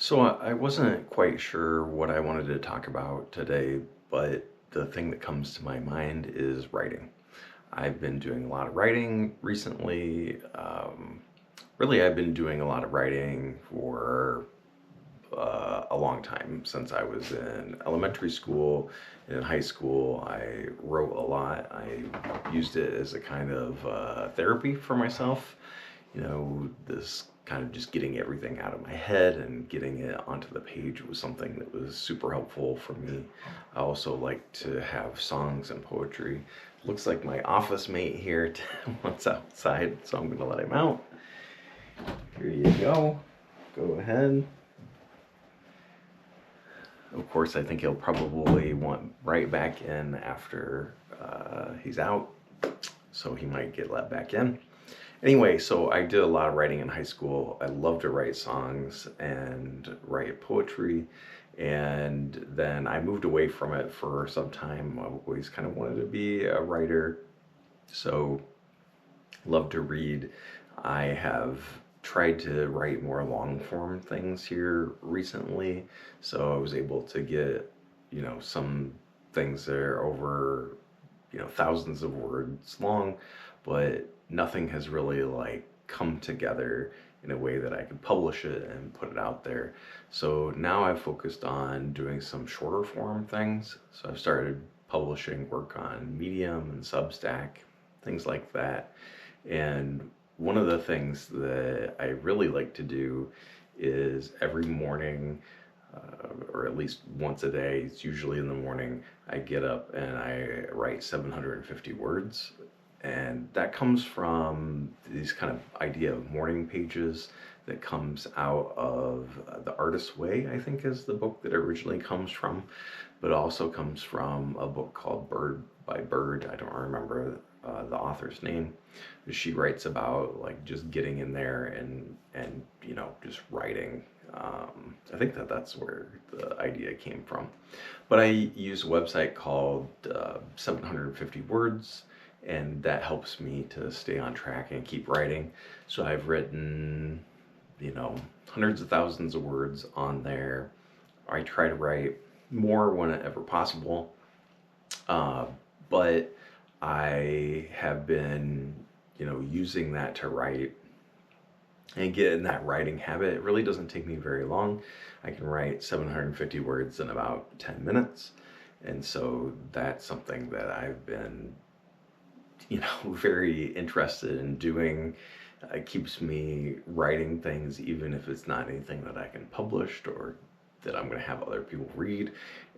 So I wasn't quite sure what I wanted to talk about today, but the thing that comes to my mind is writing. I've been doing a lot of writing recently. Really, I've been doing a lot of writing for a long time since I was in elementary school and in high school. I wrote a lot. I used it as a kind of therapy for myself. This kind of just getting everything out of my head and getting it onto the page was something that was super helpful for me. I also like to have songs and poetry. Looks like my office mate here wants outside, so I'm going to let him out. Here you go. Go ahead. Of course, I think he'll probably want right back in after he's out, so he might get let back in. Anyway, so I did a lot of writing in high school. I love to write songs and write poetry. And then I moved away from it for some time. I always kind of wanted to be a writer. So, love to read. I have tried to write more long form things here recently. So I was able to get, some things that are over, thousands of words long, but nothing has really like come together in a way that I could publish it and put it out there. So now I've focused on doing some shorter form things. So I've started publishing work on Medium and Substack, things like that. And one of the things that I really like to do is every morning, or at least once a day, it's usually in the morning, I get up and I write 750 words. And that comes from these kind of idea of morning pages that comes out of The Artist's Way, I think is the book that originally comes from, but also comes from a book called Bird by Bird. I don't remember the author's name. She writes about like just getting in there and just writing. I think that's where the idea came from. But I use a website called 750 Words, and that helps me to stay on track and keep writing. So I've written, hundreds of thousands of words on there. I try to write more whenever possible, uh, but I have been, using that to write and get in that writing habit. It really doesn't take me very long. I can write 750 words in about 10 minutes. And so that's something that I've been, very interested in doing. It keeps me writing things, even if it's not anything that I can publish or that I'm going to have other people read.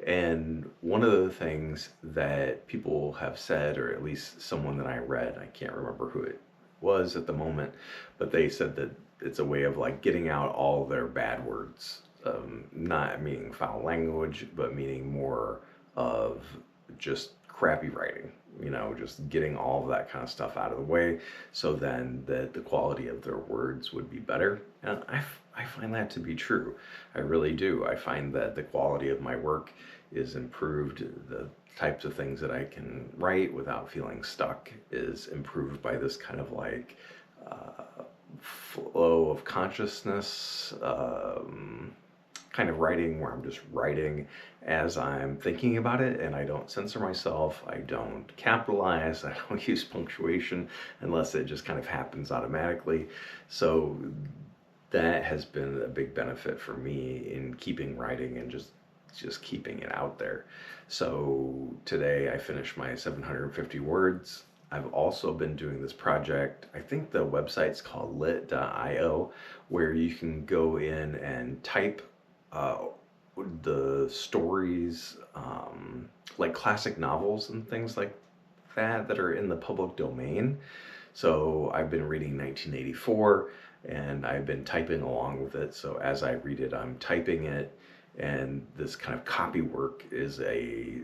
And one of the things that people have said, or at least someone that I read, I can't remember who it was at the moment, but they said that it's a way of like getting out all their bad words, not meaning foul language, but meaning more of just crappy writing, just getting all of that kind of stuff out of the way, so then the quality of their words would be better. And I find that to be true. I really do. I find that the quality of my work is improved. The types of things that I can write without feeling stuck is improved by this kind of like flow of consciousness, kind of writing where I'm just writing as I'm thinking about it, and I don't censor myself, I don't capitalize, I don't use punctuation unless it just kind of happens automatically. So that has been a big benefit for me in keeping writing and just keeping it out there. So today I finished my 750 words. I've also been doing this project. I think the website's called lit.io, where you can go in and type uh, the stories, like classic novels and things like that are in the public domain. So I've been reading 1984 and I've been typing along with it. So as I read it, I'm typing it. And this kind of copy work is a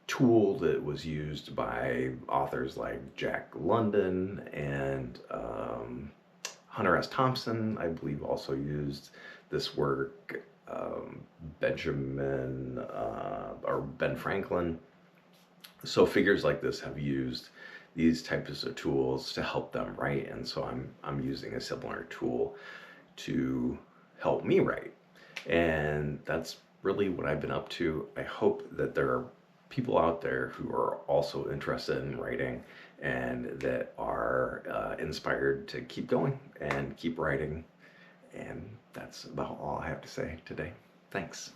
tool that was used by authors like Jack London and Hunter S. Thompson, I believe, also used this work. Benjamin or Ben Franklin. So figures like this have used these types of tools to help them write, and so I'm using a similar tool to help me write. And that's really what I've been up to. I hope that there are people out there who are also interested in writing and that are inspired to keep going and keep writing. And that's about all I have to say today. Thanks.